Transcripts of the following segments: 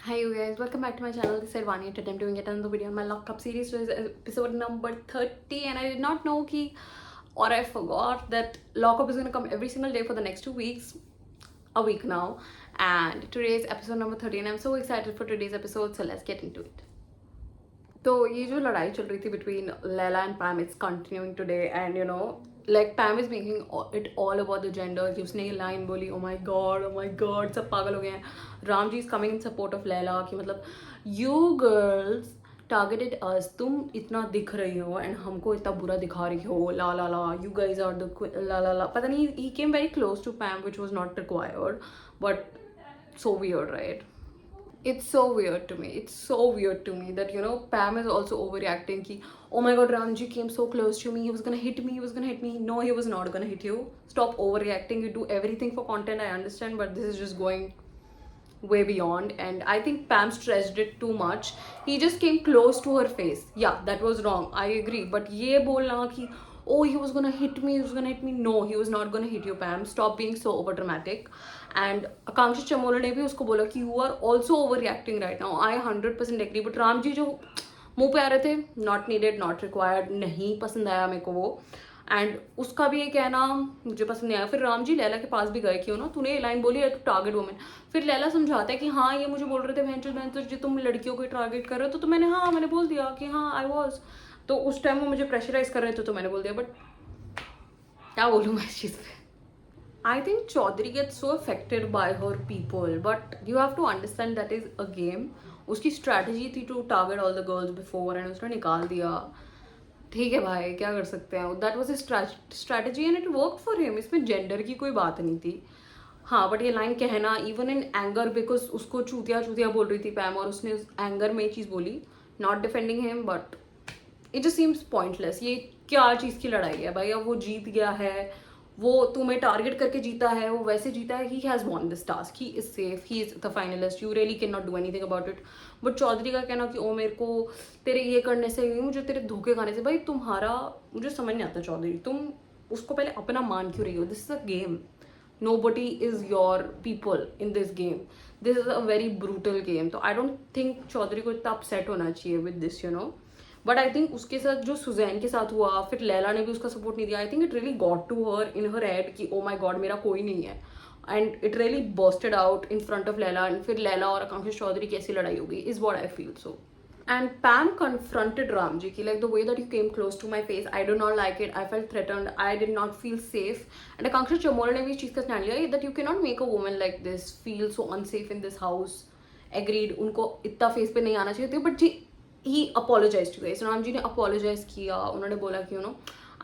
Hi you guys, welcome back to my channel. This is Irvani. Today I'm doing yet another video on my lockup series. So it's episode number 30 and I did not know or I forgot that lockup is going to come every single day for the next 2 weeks, a week now. And today is episode number 30 and I'm so excited for today's episode, so let's get into it. तो ये जो लड़ाई चल रही थी between Laila and पैम it's continuing today and like पैम is making it all about the gender कि उसने ये लाइन बोली ओ माय गॉड सब पागल हो गए हैं. Ram ji is coming in support of Laila कि मतलब यू गर्ल्स टारगेटेड अस, तुम इतना दिख रही हो एंड हमको इतना बुरा दिखा रही हो, la la la you guys are the la la la. पता नहीं, he came very close to Pam which was not required but so weird, right? It's so weird to me. It's so weird to me that Pam is also overreacting. Ki, oh my god, Ramji came so close to me. He was gonna hit me. He was gonna hit me. No, he was not gonna hit you. Stop overreacting. You do everything for content. I understand, but this is just going way beyond. And I think Pam stressed it too much. He just came close to her face. Yeah, that was wrong. I agree. But ye bolna ki, oh, he was gonna hit me. He was gonna hit me. No, he was not gonna hit you, Pam. Stop being so over dramatic. And Akanksha Chamola ने भी उसको बोला कि you are also over reacting right now. I 100% agree. But Ram ji जो मुंह पे आ रहे थे, नॉट नीडेड, नॉट रिक्वायर्ड, नहीं पसंद आया मेरे को वो. एंड उसका भी ये कहना मुझे पसंद नहीं आया. फिर राम जी लैला के पास भी गए कि तूने ये लाइन बोली है टू टारगेट वुमेन. फिर लैला समझाता है कि हाँ ये मुझे बोल रहे थे बहन जो तुम लड़कियों को टारगेट कर रहे हो. तो मैंने बोल दिया कि हाँ आई वॉज. तो उस टाइम वो मुझे प्रेशराइज कर रहे थे तो मैंने बोल दिया. बट क्या बोलूँ मैं इस चीज़ पे. I think Chaudhary gets so affected by her people, but you have to understand that is a game. उसकी strategy थी to target all the girls before and उसने निकाल दिया. ठीक है भाई, क्या कर सकते हैं. That was his strategy and it worked for him. इसमें gender की कोई बात नहीं थी. हाँ, बट ये लाइन कहना even in anger because उसको चूतिया बोल रही थी पैम और उसने उस anger में ये चीज़ बोली. Not defending him, but it just seems pointless. ये क्या चीज़ की लड़ाई है भाई. अब वो जीत गया है, वो तुम्हें टारगेट करके जीता है, वो वैसे जीता है. He has won this task, he is safe, he is the finalist, you really can not do anything about it. But Chaudhary का कहना कि ओ मेरे को तेरे ये करने से, मुझे तेरे धोखे खाने से. भाई तुम्हारा मुझे समझ नहीं आता चौधरी, तुम उसको पहले अपना मान क्यों रही हो. This is a game. nobody is your people in this game. This is a very brutal game. तो I don't think चौधरी को इतना अपसेट होना चाहिए with this, but I think उसके साथ जो सुजैन के साथ हुआ, फिर लैला ने भी उसका सपोर्ट नहीं दिया. I think it really got to her in her head कि ओ माई गॉड मेरा कोई नहीं है. And it really bursted out in front of Laila. And फिर लैला और आकांक्षा चौधरी कैसी लड़ाई होगी is what I feel. So and Pam confronted Ramji ki like the way that you came close to my face, I do not like it, I felt threatened, I did not feel safe. And Akanksha Chamola ne bhi is cheez ka stand liya that you cannot make a woman like this feel so unsafe in this house. Agreed, unko itna face pe nahi aana chahiye था. But he apologized to guys. Ram ji ने apologize किया. उन्होंने बोला कि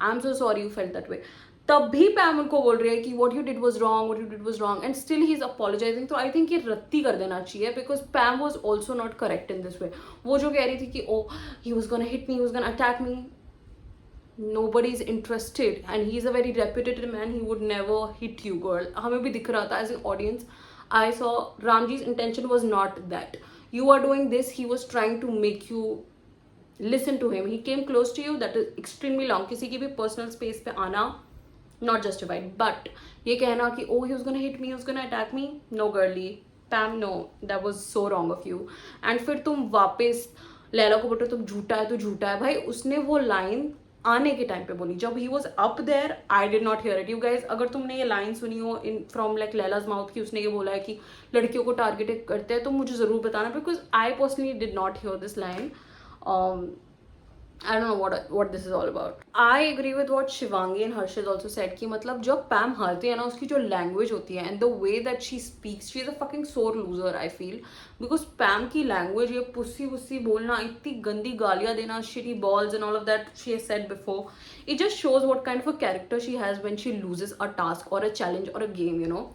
I'm so sorry you felt that way. तब भी पैम उनको बोल रही है कि what you did was wrong and still he is apologizing. तो I think ये रद्दी कर देना चाहिए because Pam was also not correct in this way. वो जो कह रही थी कि oh he was gonna hit me, he was gonna attack me. Nobody is interested and he is a very reputed man. He would never hit you, girl. हमें भी दिख रहा था as an audience. I saw Ramji's intention was not that. You are doing this, he was trying to make you listen to him. He came close to you, that is extremely long. किसी की भी personal space पे आना not justified. But ये कहना कि oh he was gonna hit me, he was gonna attack me, no girly. Pam, no, that was so wrong of you. And फिर तुम वापस लैला को बोलते हो तुम झूठा है तो झूठा है. भाई उसने वो लाइन आने के टाइम पे बोली जब he was up there. I did not hear it. You guys अगर तुमने ये लाइन सुनी हो in from like Laila's mouth कि उसने ये बोला है कि लड़कियों को टारगेट करते हैं तो मुझे ज़रूर बताना because I personally did not here this line. I don't know what this is all about. I agree with what Shivangi and Harshit also said कि मतलब जब पैम हारती है ना उसकी जो लैंग्वेज होती है and the way that she speaks, she is a fucking sore loser I feel. Because पैम की लैंग्वेज ये पुस्सी वुस्सी बोलना, इतनी गंदी गालियाँ देना, shitty balls and all of that she has said before. It just shows what kind of a character she has when she loses a task or a challenge or a game,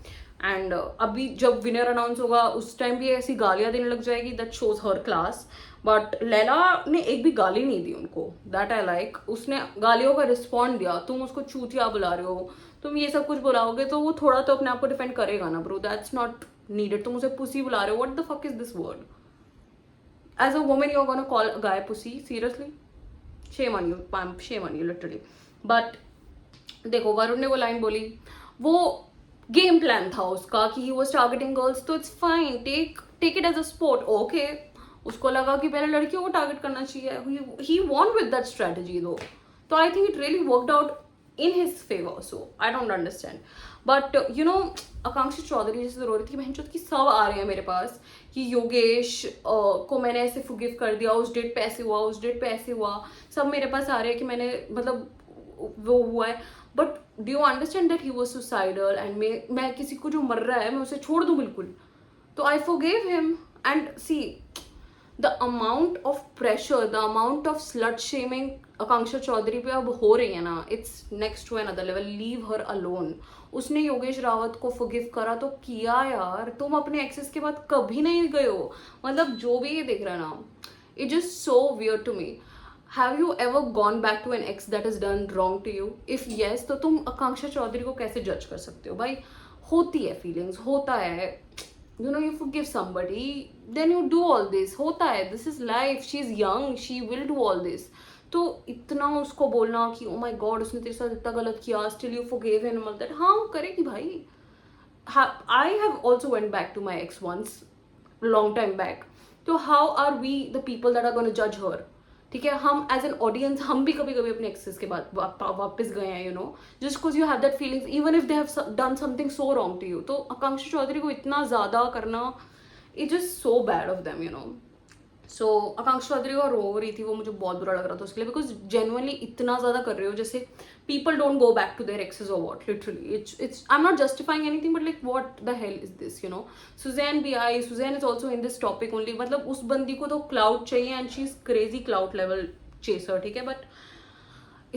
and अभी जब winner announce होगा उस time भी ऐसी गालियाँ देने लग जाएगी. That shows her class. But Laila ने एक भी गाली नहीं दी उनको. That I like. उसने गालियों का रिस्पॉन्ड दिया. तुम उसको चूतिया बुला रहे हो, तुम ये सब कुछ बुलाओगे तो वो थोड़ा तो अपने आप को डिफेंड करेगा ना ब्रो. That's not needed. तुम उसे पुसी बुला रहे हो. What the fuck is this word. As a woman you are gonna call a guy pussy? Seriously, shame on you Pam, shame on you literally. But देखो वरुण ने वो line बोली, वो गेम प्लान था उसका कि ही वॉज टारगेटिंग गर्ल्स, तो it's fine, take it as a sport, okay. उसको लगा कि पहले लड़कियों को टारगेट करना चाहिए, he want with that strategy दो, तो I think it really worked out in his favour, so I don't understand. But you know, Akanksha Chaudhary जैसे रो रही थी, बहन चौथ की सब आ रहे हैं मेरे पास कि योगेश को मैंने ऐसे फुगिव कर दिया, उस डेट पे ऐसे हुआ, उस डेट पे ऐसे हुआ, सब मेरे पास आ रहे हैं कि मैंने मतलब वो हुआ है। But do you understand that he was suicidal, and मैं किसी को जो मर रहा है मैं उसे छोड़ दूं बिल्कुल? तो I forgive him. And see, the amount of pressure, the amount of slut shaming Akanksha Chaudhary पे अब हो रही है ना, it's next to another level, leave her alone. उसने योगेश रावत को फॉरगिव करा तो किया यार, तुम अपने एक्सेस के बाद कभी नहीं गए हो, मतलब जो भी ये देख रहा है ना, it just so weird to me. Have you ever gone back to an ex that is done wrong to you? If yes, तो तुम आकांक्षा चौधरी को कैसे जज कर सकते हो भाई? होती है फीलिंग्स, होता है, you know, you forgive somebody, then you do all this, होता है, this is life, she is young, she will do all this। तो इतना उसको बोलना कि oh my god उसने तेरे साथ इतना गलत किया, still you forgave him, all that, हाँ करेगी भाई। I have also went back to my ex once, long time back, तो how are we the people that are going to judge her? ठीक है, हम एज एन ऑडियंस हम भी कभी कभी अपने एक्सेस के बाद वापस गए हैं, you know, just because you have that feelings even if they have done something so wrong to you. तो आकांक्षा चौधरी को इतना ज़्यादा करना, it just so bad of them, you know. So Akanksha Chaudhary को रो रही थी, वो मुझे बहुत बुरा लग रहा था उसके लिए, बिकॉज जेन्युइनली इतना ज़्यादा कर रहे हो, जैसे people don't go back to their exes और what, literally it's I am not justifying anything, but like what the hell is this, you know. Susanne भी आई, Susanne is also in this topic only, मतलब उस बंदी को तो clout चाहिए and she is crazy clout level chaser, ठीक है, but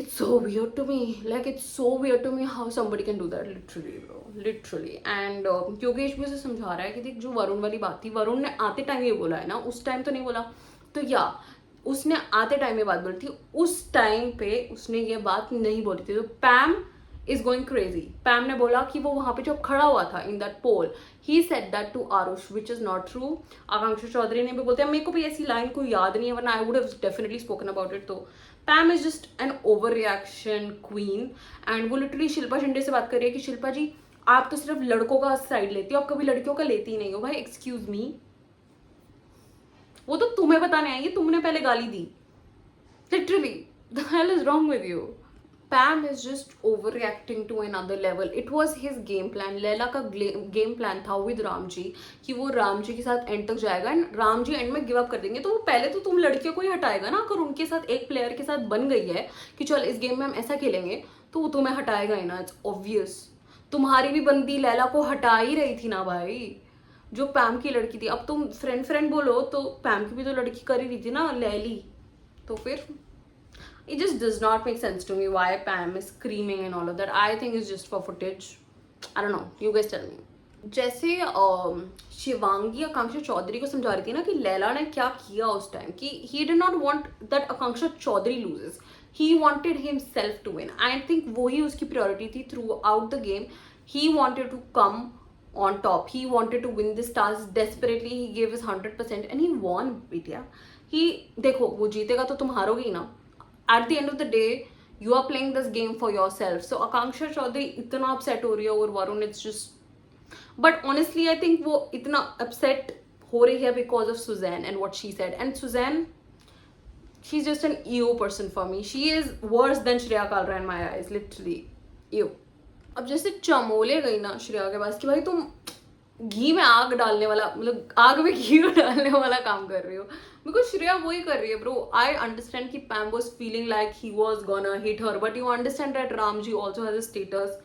it's so weird to me, like it's so weird to me how somebody can do that, literally bro, literally। and Yogesh भी उसे समझा रहा है कि देख, जो वरुण वाली बात थी, वरुण ने आते टाइम ये बोला है ना, उस टाइम तो नहीं बोला, तो या उसने आते टाइम ये बात बोली थी, उस टाइम पे उसने ये बात नहीं बोली थी। तो पैम इज गोइंग क्रेजी, पैम ने बोला कि वो वहां पे जो खड़ा हुआ था in that poll, he said that to Aarush, which is not true. Akanksha Chaudhary ने भी बोलते हैं, मेरे को भी ऐसी लाइन कोई याद नहीं है, वरना I would have definitely spoken about it. तो Pam is just an over reaction queen, and वो लिटरली शिल्पा शिंदे से बात कर रही है कि शिल्पा जी आप तो सिर्फ लड़कों का साइड लेती हो, आप कभी लड़कियों का लेती ही नहीं हो। भाई एक्सक्यूज मी, वो तो तुम्हें बताने आई है, तुमने पहले गाली दी, literally the hell is wrong with you. Pam is just overreacting to another level. It was his game plan. Laila का गेम प्लान था विद राम जी कि वो राम जी के साथ एंड तक जाएगा एंड राम जी एंड में गिव अप कर देंगे। तो पहले तो तुम लड़कियों को ही हटाएगा ना, अगर उनके साथ एक प्लेयर के साथ बन गई है कि चल इस गेम में हम ऐसा खेलेंगे, तो वो तुम्हें हटाएगा ही ना, इट्स ऑब्वियस। तुम्हारी भी बंदी लैला को हटा ही रही थी ना भाई, जो पैम की लड़की थी। अब तुम फ्रेंड फ्रेंड बोलो तो पैम की भी तो लड़की कर ही रही थी ना, लैली, तो फिर it just does not make sense to me why Pam is screaming and all of that. I think it's just for footage. I don't know, you guys tell me. जैसे शिवांगी आकांक्षा चौधरी को समझा रही थी ना कि लैला ने क्या किया उस टाइम, कि he did not want that Akanksha Chaudhary loses, he wanted himself to win. I think वही उसकी priority थी throughout the game. He wanted to come on top, he wanted to win this task desperately, he gave his 100% and he won बेटिया। he देखो वो जीतेगा तो तुम हारोगे ही ना, at the end of the day you are playing this game for yourself। so आकांक्षा चौधरी इतना upset हो रही है और Varun, it's just, but honestly I think वो इतना upset हो रही है because of Suzanne and what she said, and Suzanne, she's just an EO person for me, she is worse than Shreya Kalra in my eyes, literally EO। अब जैसे चमोले गई ना श्रेया के पास कि भाई तुम घी में आग डालने वाला, मतलब आग में घी डालने वाला काम कर रही हो, बिकॉज श्रेया वही कर रही है ब्रो। आई अंडरस्टैंड कि Pam was feeling like he was gonna hit her, but you understand that Ram ji also has a status.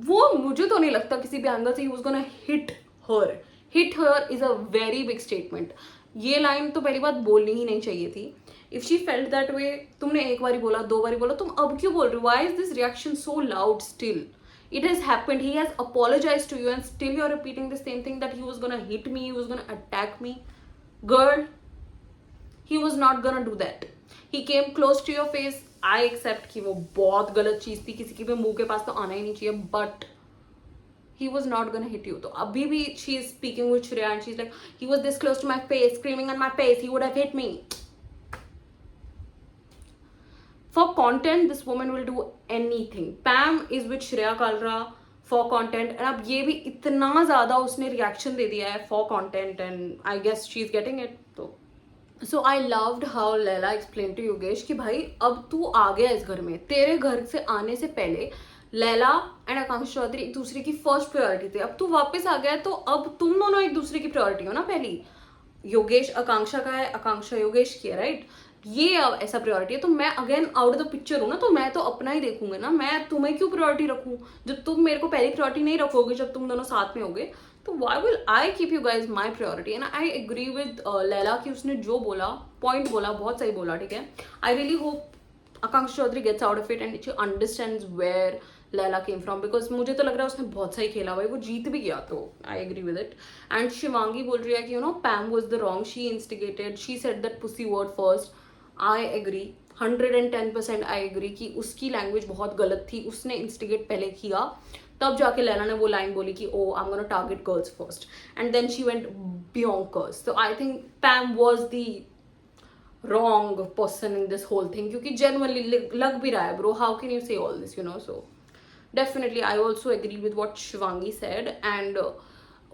वो मुझे तो नहीं लगता किसी भी एंगल से he was gonna hit her. Hit her is a very big statement. ये लाइन तो पहली बात बोलनी ही नहीं चाहिए थी। If she felt that way, तुमने एक बारी बोला, दो बारी बोला, तुम अब क्यों बोल रहे हो? Why is this reaction so loud still? It has happened, he has apologized to you and still you're repeating the same thing that he was gonna hit me, he was gonna attack me. Girl, he was not gonna do that. He came close to your face. I accept कि वो बहुत गलत चीज थी, किसी के भी मुंह के पास तो आना ही नहीं चाहिए, but he was not gonna hit you। तो अभी भी she is speaking with Shreya and she's like, he was this close to my face, screaming on my face, he would have hit me। For content, this woman will do anything। Pam is with Shreya Kalra for content, and अब ये भी इतना ज़्यादा उसने reaction दे दिया है for content, and I guess she is getting it. तो so I loved how Laila explain to Yogesh कि भाई अब तू आ गया इस घर में, तेरे घर से आने से पहले लैला एंड आकांक्षा चौधरी एक दूसरे की फर्स्ट प्रायोरिटी थे. अब तू वापस आ गया है तो अब तुम दोनों एक दूसरे की प्रायोरिटी हो ना. पहली योगेश आकांक्षा का है, आकांक्षा योगेश की है, राइट. ये अब ऐसा प्रायोरिटी है तो मैं again out of the picture हूँ ना, तो मैं तो अपना ही देखूंगी ना. मैं तुम्हें क्यों प्रायोरिटी रखूँ जब तुम मेरे को पहली प्रायोरिटी नहीं रखोगे, जब तुम दोनों साथ में होगे. तो why will I keep you guys my priority. And I agree with Laila कि उसने जो बोला, पॉइंट बोला, बहुत सही बोला, ठीक है. I really hope Akanksha Chaudhary gets out of it and she understands where Laila came from, because मुझे तो लग रहा है उसने बहुत सही खेला भाई, वो जीत भी गया. तो I agree with it. And Shivangi बोल रही है कि you know Pam was the wrong, she instigated, she said that pussy word first. I agree 110% I agree कि उसकी लैंग्वेज बहुत गलत थी, उसने इंस्टिगेट पहले किया, तब जाके लैला ने वो लाइन बोली कि oh I am gonna target girls first, and then she went beyond girls. तो I think Pam was the wrong person in this whole thing, क्योंकि genuinely लग भी रहा है bro, how can you say all this, you know. So definitely I also agree with what Shivangi said. And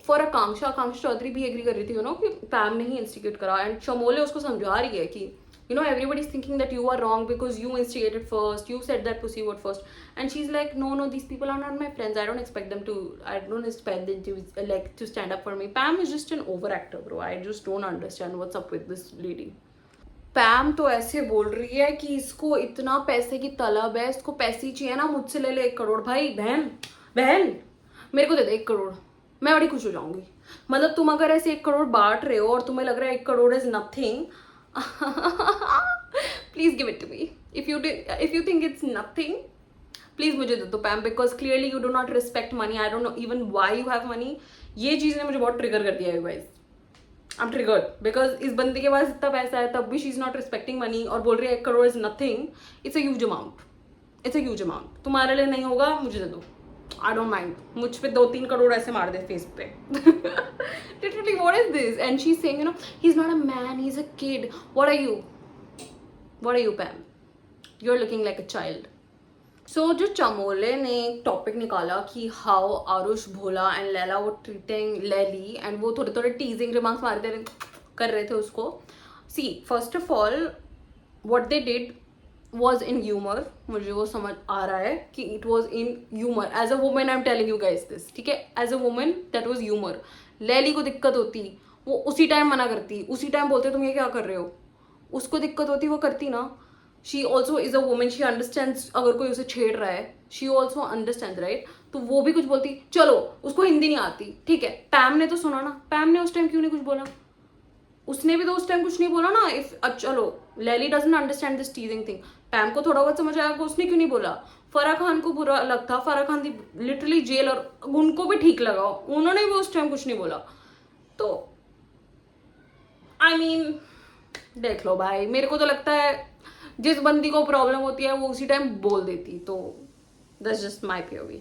for आकांक्षा चौधरी भी agree कर रही थी, you know, कि पैम ने ही इंस्टिगेट करा. एंड चमोले उसको समझा रही है कि you know everybody is thinking that you are wrong because you instigated first, you said that pussy word first. And she's like no, these people are not my friends, I don't expect them to like to stand up for me. Pam is just an overactor bro, I just don't understand what's up with this lady. पैम तो ऐसे बोल रही है कि इसको इतना पैसे की तलब है, इसको पैसे ही चाहिए ना, मुझसे ले ले 1 करोड़. भाई बहन बहन मेरे को दे दे 1 करोड़, मैं बड़ी खुश हो जाऊंगी. मतलब तुम अगर ऐसे 1 करोड़ बांट रहे हो और तुम्हें लग रहा है 1 crore is nothing, please give it to me. If you think it's nothing, please मुझे दे दो Pam, because clearly you do not respect money. I don't know even why you have money. ये चीज ने मुझे बहुत ट्रिगर कर दिया है guys. I am triggered because इस बंदी के पास इतना पैसा है तब भी she is not respecting money और बोल रही है 1 crore is nothing. It's a huge amount, it's a huge amount. तुम्हारे लिए नहीं होगा, मुझे दे दो, आई डोंट माइंड. मुझ पे 2-3 करोड़ ऐसे मार दे फेस पे. Literally, what is this? And she's saying, you know, he's not a man, he's a kid. What are you? What are you, Pam? You're looking like a child. सो जो चमोले ने एक topic निकाला कि how Aarush Bhola and Laila वो treating लैली, and वो थोड़े थोड़े टीजिंग रिमार्क्स मार दे कर रहे थे उसको. See first of all what they did was in humour. मुझे वो समझ आ रहा है कि it was in humour. As a women I am telling you guys this, ठीक है. As a women that was humour. Laili को दिक्कत होती, वो उसी टाइम मना करती, उसी टाइम बोलते तुम ये क्या कर रहे हो. उसको दिक्कत होती, वो करती ना. She also is a women, she understands अगर कोई उसे छेड़ रहा है, शी ऑल्सो अंडरस्टैंड राइट. तो वो भी कुछ बोलती, चलो उसको हिंदी नहीं आती, ठीक है. पैम ने तो सुना ना, पैम ने उस टाइम क्यों नहीं कुछ बोला, उसने भी तो उस टाइम कुछ नहीं बोला ना. इफ चलो Laili doesn't understand this teasing thing, Pam को थोड़ा बहुत समझ आया, उसने क्यों नहीं बोला. फराह खान को बुरा लगता, फराह खान थी लिटरली जेल, और उनको भी ठीक लगा, उन्होंने भी उस टाइम कुछ नहीं बोला. तो आई मीन देख लो भाई, मेरे को तो लगता है जिस बंदी को प्रॉब्लम होती है वो उसी टाइम बोल देती. तो that's just my POV.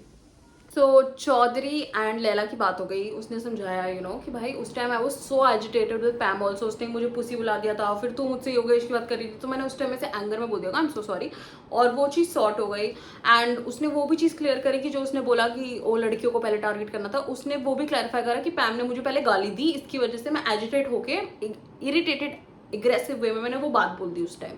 So Chaudhary and Laila की बात हो गई, उसने समझाया यू नो कि भाई उस time I was so agitated with पैम also. उसने मुझे पुसी बुला दिया था, फिर तू मुझसे योगेश की बात कर रही थी, तो मैंने उस टाइम ऐसे एंगर में बोल दिया आई एम सो सॉरी, और वो चीज़ सॉर्ट हो गई. एंड उसने वो भी चीज़ क्लियर करी कि जो उसने बोला कि वो लड़कियों को पहले टारगेट करना था, उसने वो भी क्लैरिफाई करा कि पैम ने मुझे पहले गाली दी, इसकी वजह से मैं एजिटेट होके इरिटेटेड एग्रेसिव वे में मैंने वो बात बोल दी उस टाइम.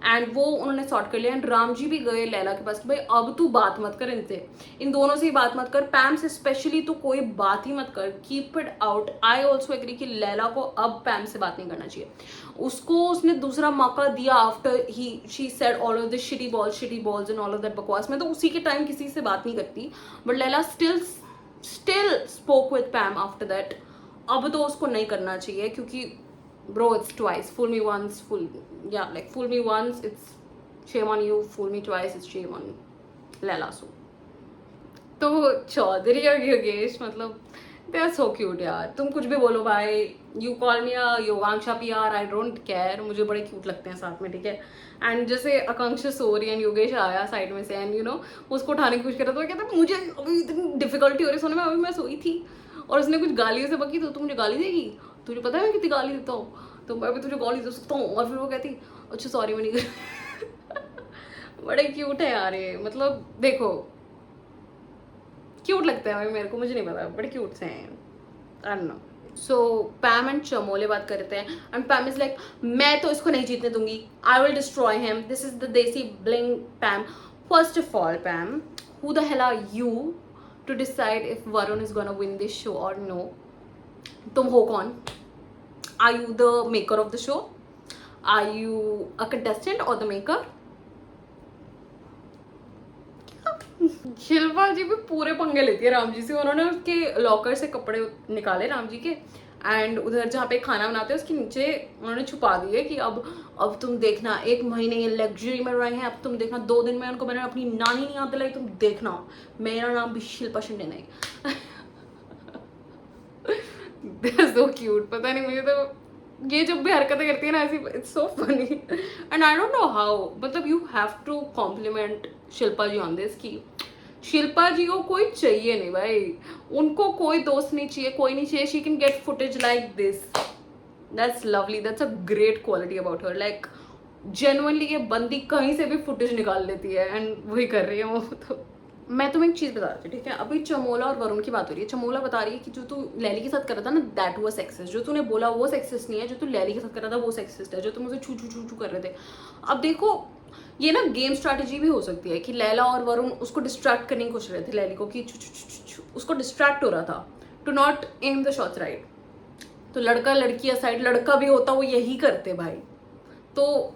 एंड वो उन्होंने सॉर्ट कर लिया. एंड राम जी भी गए लैला के पास कि भाई अब तू बात मत कर इनसे, इन दोनों से ही बात मत कर, पैम से स्पेशली तो कोई बात ही मत कर, keep it out. I also agree कि लैला को अब पैम से बात नहीं करना चाहिए. उसको उसने दूसरा मौका दिया after she said all of this shitty balls and all of that बकवास. मैं तो उसी के टाइम किसी से बात नहीं करती, but Laila still spoke with पैम after that. अब तो उसको नहीं करना चाहिए, क्योंकि bro it's twice. Fool me once, fool me once, it's shame on you. Fool me twice, it's shame on Laila. So तो चौधरी और योगेश मतलब दे आर सो क्यूट यार. तुम कुछ भी बोलो भाई, you call me a Yoganksha PR, I don't care, मुझे बड़े क्यूट लगते हैं साथ में, ठीक है. एंड जैसे आकांक्षा सो रही एंड योगेश आया साइड में से एंड यू नो उसको उठाने की कोशिश कर रहा था, तो कहता मुझे अभी इतनी डिफिकल्टी हो रही सोने में, अभी मैं सोई थी और उसने कुछ गालियों से बकी, तो तू मुझे गाली देगी, तुझे पता है मैं कितनी गाली देता हूँ, तो मैं भी तुझे गाली दे सकता हूँ. और फिर वो कहती अच्छा सॉरी मैं नहीं बड़े क्यूट है यार ये. मतलब देखो क्यूट लगते हैं भाई मेरे को, मुझे नहीं पता, बड़े क्यूट से हैं, I don't know. So Pam and Chamole बात करते हैं एंड पैम इज लाइक मैं तो इसको नहीं जीतने दूंगी, I will destroy him, this is the desi bling Pam. First of all Pam, who the hell are you to decide if Varun is gonna win this show or no? तुम हो कौन? Are you the maker of the show? Are you a contestant or the maker? Shilpa जी भी पूरे पंगे लेती है राम जी से। उन्होंने उसके लॉकर से कपड़े निकाले राम जी के एंड उधर जहाँ पे खाना बनाते हैं उसके नीचे उन्होंने छुपा दिए कि अब तुम देखना, 1 महीने ये लग्जरी में रहे हैं, अब तुम देखना 2 दिन में उनको मैंने अपनी नानी नहीं याद दिलाई, तुम देखना मेरा नाम भी शिल्पा शिंदे नहीं। सो क्यूट, पता नहीं मुझे तो ये जब भी हरकतें करती है ना ऐसी, it's so funny and I don't know how, मतलब you have to compliment Shilpa ji on this की शिल्पा जी को कोई चाहिए नहीं भाई, उनको कोई दोस्त नहीं चाहिए, कोई नहीं चाहिए, she can get footage like this, that's lovely, that's a great quality about her, like genuinely ये बंदी कहीं से भी फुटेज निकाल लेती है एंड वही कर रही है वो। तो मैं तुम्हें एक चीज़ बता रही हूँ, ठीक है, अभी चमोला और वरुण की बात हो रही है। चमोला बता रही है कि जो तू लैली के साथ कर रहा था ना, दैट वाज सेक्सिस्ट, जो तूने बोला वो सेक्सिस्ट नहीं है, जो तू लैली के साथ कर रहा था वो सेक्सिस्ट है, जो तुम उसे छू छू छू छू कर रहे थे। अब देखो ये ना गेम स्ट्रैटेजी भी हो सकती है कि लैला और वरुण उसको डिस्ट्रैक्ट करने की कोशिश रहे थे लैली को कि छू छू छू छू, उसको डिस्ट्रैक्ट हो रहा था to not aim the shots right. तो लड़का लड़की साइड, लड़का भी होता वो यही करते भाई। तो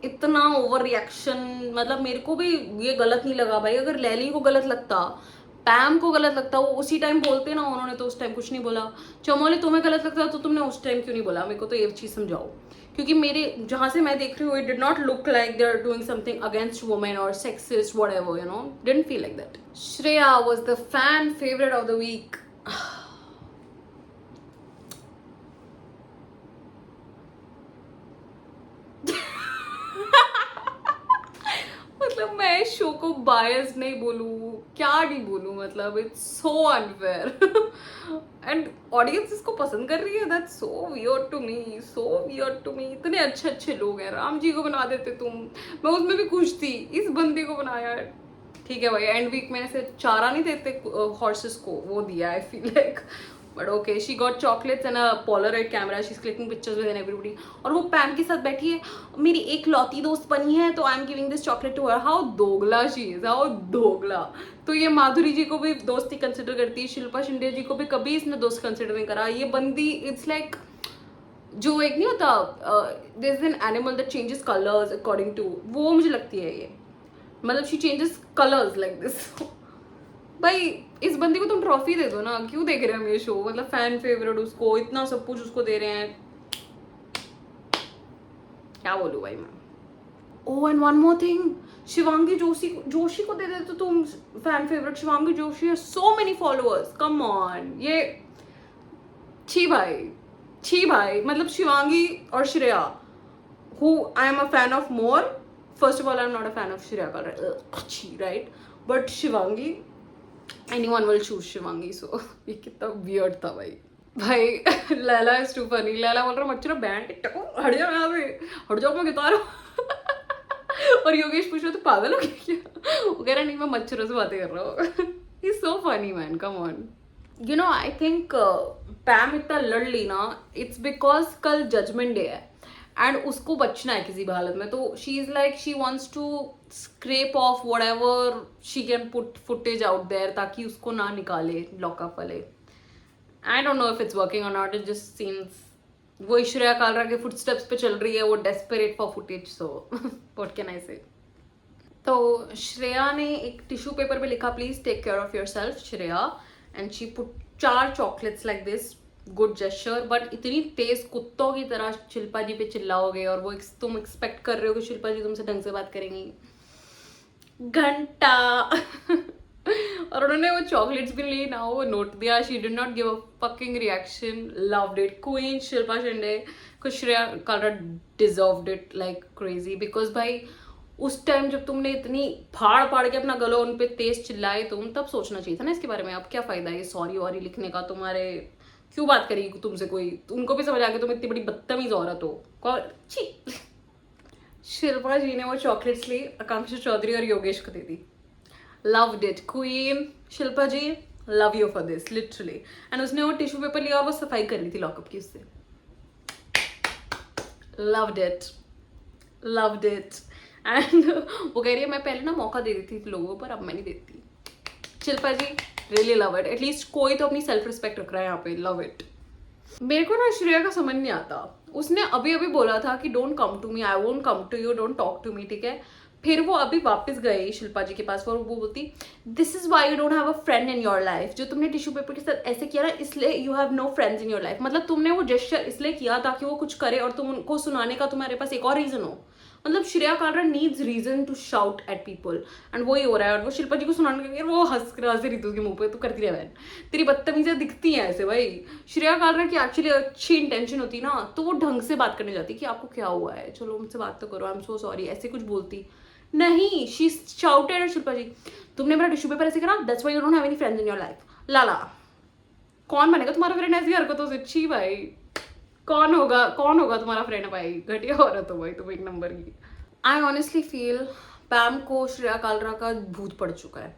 इतना ओवर रिएक्शन, मतलब मेरे को भी ये गलत नहीं लगा भाई। अगर लैली को गलत लगता, पैम को गलत लगता, वो उसी टाइम बोलते ना, उन्होंने तो उस टाइम कुछ नहीं बोला। चमोले तुम्हें गलत लगता तो तुमने उस टाइम क्यों नहीं बोला? मेरे को तो ये चीज़ समझाओ, क्योंकि मेरे जहाँ से मैं देख रही हूँ it did not look like they are doing something against women और sexist whatever, you know, didn't feel like that. Shreya was the fan favourite of the week. मतलब मैं इस शो को बायस नहीं बोलूँ, क्या नहीं बोलूँ, मतलब it's so unfair and audience इसको पसंद कर रही है, that's so weird to me, so weird to me. इतने अच्छे अच्छे लोग हैं, राम जी को बना देते तुम, मैं उसमें भी खुश थी, इस बंदे को बनाया। ठीक है भाई, एंड वीक में ऐसे चारा नहीं देते हॉर्सेस को, वो दिया I feel like, but okay, she got chocolates and a Polaroid camera, she is clicking pictures with everybody. और वो पैम के साथ बैठी है, मेरी एक लौती दोस्त बनी है तो I am giving this chocolate to her. How दोगला शी इज, हाउ दोगला। तो ये माधुरी जी को भी दोस्ती कंसिडर करती है, शिल्पा शिंदे जी को भी कभी इसने दोस्त कंसिडर नहीं करा। ये बंदी इट्स लाइक जो एक नहीं होता, this is an animal that changes colours according to, वो मुझे लगती है ये, मतलब she changes colours like this. भाई इस बंदी को तुम ट्रॉफी दे दो ना, क्यों देख रहे हैं हम ये शो? मतलब फैन फेवरेट उसको, इतना सब कुछ उसको दे रहे हैं, क्या बोलूं भाई मैं। Oh and one more thing, Shivangi Joshi को दे दे तो तुम fan favourite. Shivangi Joshi has so many followers, come on, ये छी भाई। मतलब शिवांगी और Shreya, who I am a fan of more, first of all I am not a fan of Shreya का, right, but Shivangi, anyone will choose Shivangi. So ये कितना वियर्ड था भाई Laila is too funny. Laila बोल रहा मच्छर बैंड टको, हट जाओ यहाँ से, हट जाओ, मैं बता रहा हूँ। और योगेश पूछ रहा तो पागल हो गया क्या? वो कह रहा नहीं मैं मच्छरों से बातें कर रहा हूँ। He is so funny man, come on. You know I think Pam इतना लड़ ली ना, इट्स बिकॉज कल जजमेंट डे है एंड उसको बचना है किसी भी हालत में। तो she is like she wants to scrape off whatever she can put footage out there, ताकि उसको ना निकाले लॉकअप वाले। I don't know if it's working और नॉट, इट जस्ट सीम्स वो श्रेया कालरा के फुटस्टेप्स पे चल रही है, वो desperate for footage, so what can I say. तो श्रेया ने एक टिश्यू पेपर पे लिखा please take care of yourself Shreya, and she put 4 chocolates like this, good gesture. But इतनी तेज कुत्तों की तरह शिल्पा जी पे चिल्लाओगे और वो तुम एक्सपेक्ट कर रहे हो कि शिल्पा जी तुमसे ढंग से बात करेंगी, घंटा। और उन्होंने वो चॉकलेट्स भी ली ना, वो नोट दिया, she did not give a fucking reaction, loved it. Queen Shilpa Shinde को Shreya Kalra deserved it like crazy, because भाई उस टाइम जब तुमने इतनी फाड़ के अपना गला उन पे तेज चिल्लाए तुम, तब सोचना चाहिए था ना इसके बारे में। अब क्या फायदा है सॉरी वॉरी लिखने का, तुम्हारे क्यों बात करेगी तुमसे कोई, उनको भी समझ आ गया तुम इतनी बड़ी बदतमीज औरत हो। शिल्पा जी ने वो चॉकलेट्स ली, आकांक्षा चौधरी और योगेश को दे दी। Loved it queen Shilpa ji, love you for this literally. And उसने वो टिश्यू पेपर लिया और वो सफाई कर रही थी लॉकअप की उससे। Loved it, loved it. And वो कह रही है मैं पहले ना मौका दे देती थी लोगों पर, अब मैं नहीं देती। शिल्पा जी रियली लव इट, एटलीस्ट कोई तो अपनी सेल्फ रिस्पेक्ट रख रहा है यहाँ पे, लव इट। मेरे को ना श्रेया का समझ नहीं आता, उसने अभी अभी बोला था कि don't come to me, I won't come to you, don't talk to me, ठीक है। फिर वो अभी वापस गई शिल्पा जी के पास और वो बोलती this is why you don't have a friend in your life. जो तुमने टिश्यू पेपर के साथ ऐसे किया ना, इसलिए you have no friends in your life. मतलब तुमने वो जेस्चर इसलिए किया ताकि वो कुछ करे और तुम उनको सुनाने का तुम्हारे पास एक और रीजन हो। मतलब Shreya Kalra needs reason to shout at people and वही हो रहा है। और वो शिल्पा जी को सुनाने के वो हंस रही थी उसके मुंह पे, तू करती रह बहन, तेरी बदतमीजियां दिखती हैं ऐसे। भाई श्रेया कालरा की एक्चुअली अच्छी इंटेंशन होती ना तो वो ढंग से बात करने जाती कि आपको क्या हुआ है, चलो मुझसे बात तो करो, आई एम सो सॉरी, ऐसे कुछ बोलती नहीं। She shouted at Shilpa ji तुमने मेरा टिश्यू पेपर ऐसे करा, that's why you don't have any friends in your life. लाला कौन बनेगा तुम्हारा फ्रेंड ऐसी हरकतों से? छी भाई, कौन होगा तुम्हारा फ्रेंड? भाई घटिया औरत हो भाई तुम, एक नंबर की। आई ऑनेस्टली फील पैम को श्रेया कालरा का भूत पड़ चुका है।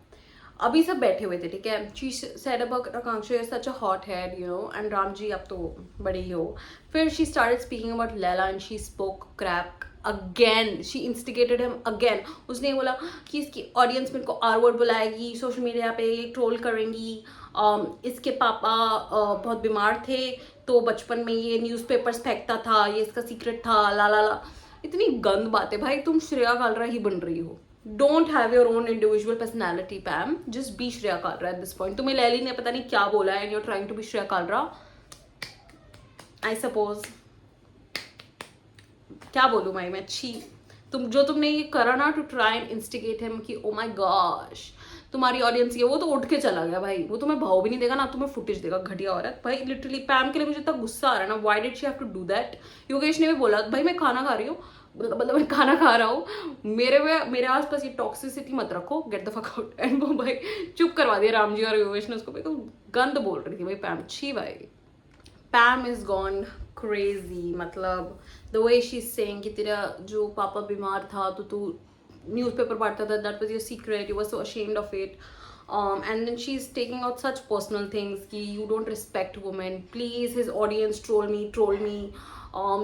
अभी सब बैठे हुए थे, ठीक है। She said about Akanksha is such a hot head, you know, and Ram ji अब तो बड़ी ही हो। फिर she started speaking about Laila and she spoke crap again, she instigated him again. उसने बोला कि इसकी ऑडियंस मेरे को आर वर्ड बुलाएगी, सोशल मीडिया पे ट्रोल करेंगी, इसके पापा बहुत बीमार थे तो बचपन में ये न्यूज़पेपर्स फेंकता था, ये इसका सीक्रेट था, ला ला ला। इतनी गंद बात है भाई, तुम श्रेया कालरा ही बन रही हो। Don't have your own individual personality Pam, just be Shreya Kalra at this point. तुम्हें लैली ने पता नहीं क्या बोला है and you are trying to be Shreya Kalra, I suppose. क्या बोलूँ मैं छी। तुमने ये करा ना to try and instigate him कि ओ माय गॉश तुम्हारी ऑडियंस ये, वो तो उठ के चला गया भाई। वो तुम्हें भाव भी नहीं देगा ना तुम्हें फुटेज देगा, घटिया औरत। भाई लिटरली पैम के लिए मुझे इतना गुस्सा आ रहा है ना, why did she have to do that. Yogesh ने भी बोला भाई मैं खाना खा रही हूँ, मतलब मैं खाना खा रहा हूँ, मेरे आसपास ये टॉक्सिसिटी मत रखो, get the fuck out. And वो भाई चुप करवा दिया राम जी और योगेश ने उसको। भाई तो गंद बोल रही थी भाई पैम, छी भाई। पैम इज गॉन क्रेजी, मतलब the way she is saying कि तेरा जो पापा बीमार था तो तू न्यूज़पेपर पढ़ता था, that was your secret, you were so ashamed of it, and then she's taking out such personal things ki you don't respect women, please his audience troll me.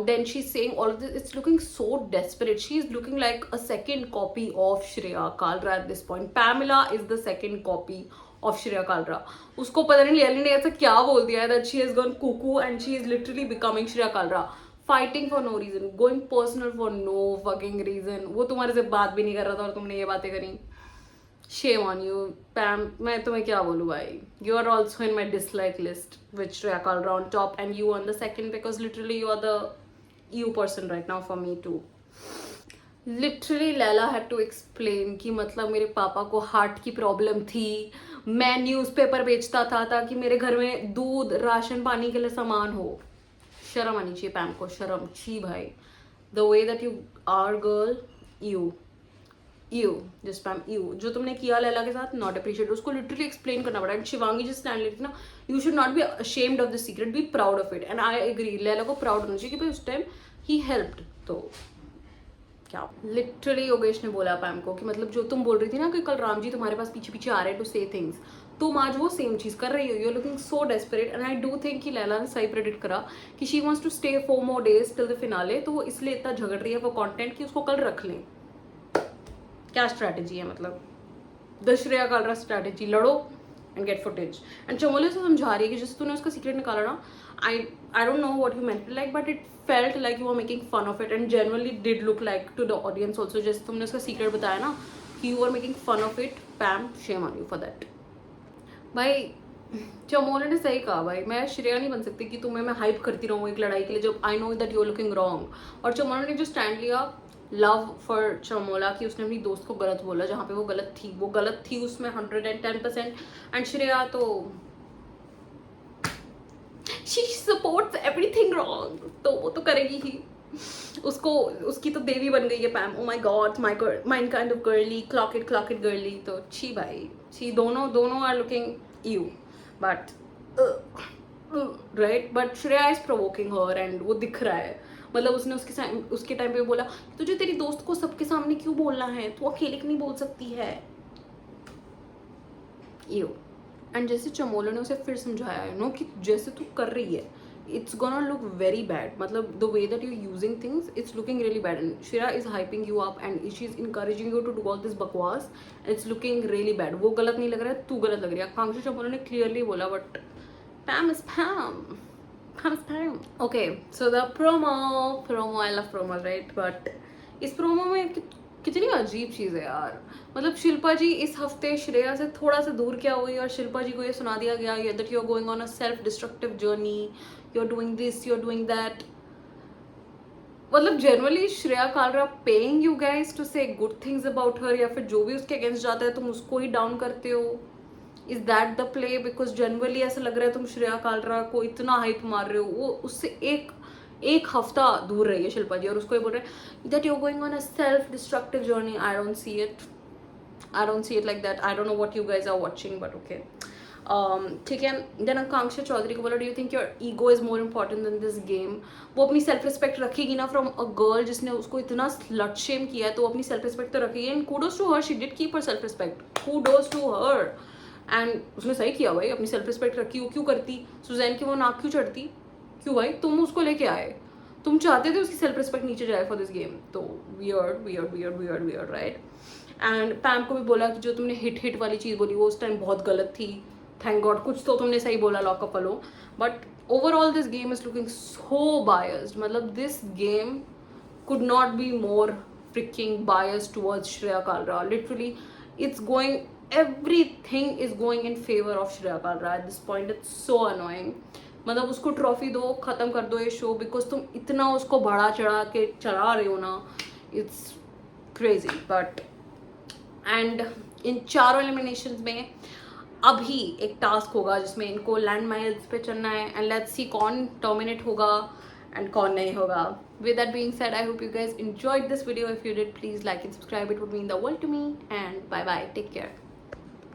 Then she's saying all of this, it's looking so desperate. She's looking like a second copy of Shreya Kalra at this point. Pamela is the second copy of Shreya Kalra. उसको पता नहीं लैली ने ऐसा क्या बोल दिया है that she has gone cuckoo and she is literally becoming Shreya Kalra. Fighting for no reason, going personal for no fucking reason. वो तुम्हारे से बात भी नहीं कर रहा था और तुमने ये बातें करी। Shame on you, Pam. मैं तुम्हें क्या बोलूँ भाई। You are also in my dislike list with Shreya Kalra on top and you on the second because literally you are the you person right now for me too. Literally Laila had to explain कि मतलब मेरे पापा को heart की problem थी, मैं newspaper बेचता था ताकि मेरे घर में दूध राशन पानी के लिए सामान हो। शर्म आनी चाहिए पैम को, शर्म छी भाई। The way that you are girl, you जिस पैम यू जो तुमने किया लैला के साथ, नॉट अप्रिशिएट। उसको लिटरली एक्सप्लेन करना पड़ा। एंड शिवांगी जिस स्टैंड लेती ना, you should not be ashamed of the secret, be proud of it. And I agree, Laila को प्राउड होना चाहिए कि भाई उस टाइम ही हेल्प्ड। तो क्या लिटरली योगेश ने बोला पैम को कि मतलब जो तुम बोल रही थी ना कि कल राम जी तुम्हारे पास पीछे पीछे आ रहे हैं टू से थिंग्स, तुम आज वो सेम चीज कर रही हो। You are looking so desperate and I do think कि लैला ने सही प्रेडिक्ट करा कि she wants to stay 4 more days till the finale. तो वो इसलिए इतना झगड़ रही है वो कंटेंट कि उसको कल रख लें। क्या स्ट्रैटेजी है, मतलब द श्रेया कालरा स्ट्रैटेजी, लड़ो एंड गेट फुटेज। एंड चमोले से समझा रही है कि जैसे तूने उसका सीक्रेट निकाला ना, I don't know what you meant like but it felt like you are making fun of it and genuinely did look like to the audience also. जैसे तुमने उसका सीक्रेट बताया ना कि you are making fun of it, Pam shame on you for that. भाई चमोले ने सही कहा भाई, मैं श्रेया नहीं बन सकती कि तुम्हें मैं हाइप करती रहूँ एक लड़ाई के लिए जब I know that you are looking wrong. और चमोले ने जो स्टैंड लिया, लव फॉर चमोला, कि उसने अपनी दोस्त को गलत बोला जहाँ पे वो गलत थी उसमें 110%। एंड श्रेया तो शी सपोर्ट्स एवरीथिंग रॉन्ग, तो वो तो करेगी ही। उसकी तो देवी बन गई है Pam. Oh my god, mind kind of girly, clock it girly. तो छी भाई छी, दोनों are looking you but right, but Shreya is provoking her and वो दिख रहा है। मतलब उसने उसके टाइम पे बोला तुझे तेरी दोस्त को सबके सामने क्यों बोलना है, तू अकेले नहीं बोल सकती है। यू एंड जैसे चमोलो ने उसे फिर समझाया है नो कि जैसे तू कर रही है it's gonna look very bad. मतलब the way that you're using things, it's looking really bad. And Shreya is hyping you up and she's encouraging you to do all this bakwas. It's looking really bad. वो गलत नहीं लग रहा है, तू गलत लग रही है. आकांक्षा चंपोला ने clearly बोला, but Pam is Pam. Pam is Pam. Okay, so the promo. I love promos, right? But इस promo में कितनी अजीब चीज़ है यार. मतलब शिल्पा जी इस हफ्ते श्रेया से थोड़ा सा दूर क्या हुई और शिल्पा जी को ये सुना दिया गया that you are going on a self destructive journey, you are doing this, you are doing that. मतलब generally Shreya Kalra paying you guys to say good things about her, या फिर जो भी उसके अगेंस्ट जाता है तुम उसको ही डाउन करते हो. Is that the play? Because generally ऐसा लग रहा है तुम श्रेया कालरा को इतना हाइप मार रहे हो, वो उससे एक हफ्ता दूर रही है शिल्पा जी और उसको ये बोल रहे हैं that you are going on a self destructive journey. I don't see it like that. I don't know what you guys are watching, but okay. ठीक है. देन आकांक्षा चौधरी को बोला do you think your ego is more important than this game? वो अपनी self respect रखेगी ना from a girl जिसने उसको इतना स्लट शेम किया है, तो अपनी सेल्फ रिस्पेक्ट तो रखेगी. And kudos to her, she did keep her self respect. Kudos to her. And उसने सही किया भाई, अपनी सेल्फ रिस्पेक्ट रखी. वो क्यों करती सुजैन की वो नाक क्यों चढ़ती? क्यों भाई? तुम उसको लेके आए, तुम चाहते थे उसकी सेल्फ रिस्पेक्ट नीचे जाए फॉर दिस गेम. तो वियर्ड राइट. एंड पैम को भी बोला कि जो तुमने हिट वाली चीज़ बोली वो उस टाइम बहुत गलत थी. थैंक गॉड कुछ तो तुमने सही बोला लॉकअप वालो. But overall this game is looking so biased. मतलब this game could not be more freaking biased towards Shreya Kalra. Literally, everything is going in favor of Shreya Kalra at this point. It's so annoying. मतलब उसको trophy दो, ख़त्म कर दो ये show, because तुम इतना उसको बढ़ा चढ़ा के चला रहे हो ना. It's crazy. But and in चारों एलिमिनेशंस में अभी एक टास्क होगा जिसमें इनको लैंड माइल्स पे चलना है एंड लेट्स सी कौन डोमिनेट होगा and कौन नहीं होगा. With that being said, I hope you guys enjoyed this video. If you did, please like and subscribe. It would mean the world to me. And bye bye. Take care.